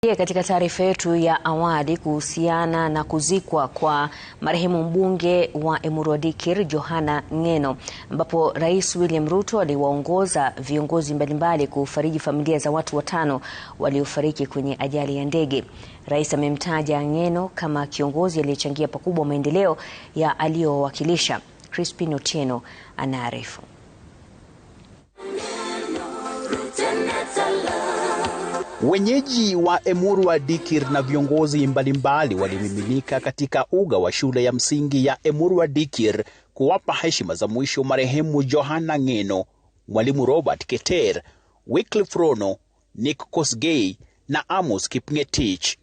Katika taarifa yetu ya awali kuhusiana na kuzikwa kwa marehemu mbunge wa Emurua Dikir Johana Ng'eno, ambapo Rais William Ruto aliwaongoza viongozi mbalimbali kufariji familia za watu watano waliofariki kwenye ajali ya ndege. Rais amemtaja Ng'eno kama kiongozi aliyechangia pakubwa maendeleo ya aliyowakilisha. Crispin Otieno anaarifu. Wenyeji wa Emurua Dikir na viongozi mbalimbali walimiminika katika uga wa shule ya msingi ya Emurua Dikir kuwapa heshima za mwisho marehemu Johana Ng'eno, Mwalimu Robert Keter, Wycliffe Rono, Nick Kosgei na Amos Kipngetich.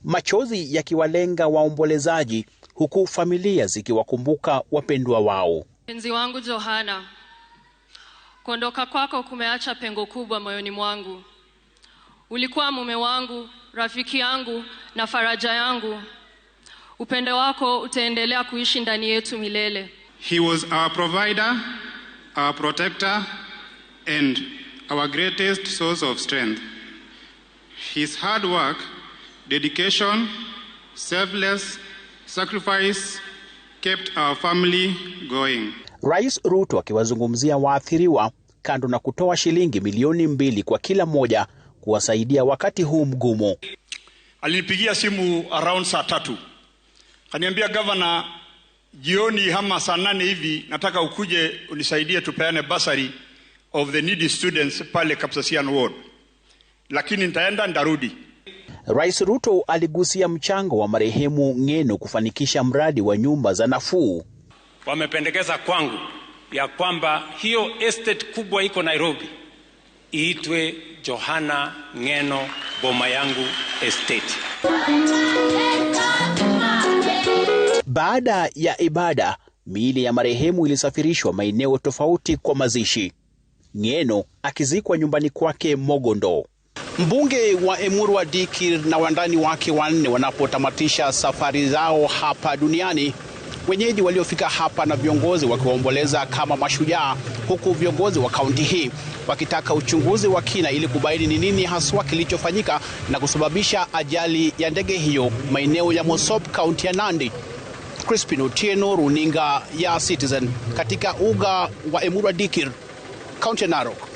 Machozi yakiwalenga waombolezaji huku familia zikiwakumbuka wapendwa wao. Mpenzi wangu Johana, kuondoka kwako kumeacha pengo kubwa moyoni mwangu. Ulikuwa mume wangu, rafiki yangu na faraja yangu. Upendo wako utaendelea kuishi ndani yetu milele. He was our provider, our protector and our greatest source of strength. His hard work, dedication, selfless sacrifice kept our family going. Rais Ruto akiwazungumzia waathiriwa kando na kutoa shilingi milioni 2 kwa kila mmoja kuwasaidia wakati huu mgumu. Alinipigia simu around saa 3. Kaniambia governor, jioni hama saa 8 hivi nataka ukuje unisaidie tupeane bursary of the needy students pale Kapsasian ward. Lakini nitaenda ndarudi. Rais Ruto aligusia mchango wa marehemu Ng'eno kufanikisha mradi wa nyumba za nafuu. Wamependekeza kwangu ya kwamba hiyo estate kubwa iko Nairobi iitwe Johana Ng'eno Boma Yangu Estate. Baada ya ibada, miili ya marehemu ilisafirishwa maeneo tofauti kwa mazishi. Ng'eno akizikwa nyumbani kwake Mogondo. Mbunge wa Emurua Dikir na wandani wake 4 wanapotamatisha safari zao hapa duniani, wenyeji waliofika hapa na viongozi wakiwaomboleza kama mashujaa, huku viongozi wa kaunti hii wakitaka uchunguzi wa kina ili kubaini ni nini haswa kilichofanyika na kusababisha ajali ya ndege hiyo maeneo ya Mosop, kaunti ya Nandi. Crispin Otieno, runinga ya Citizen, katika uga wa Emurua Dikir, kaunti ya Narok.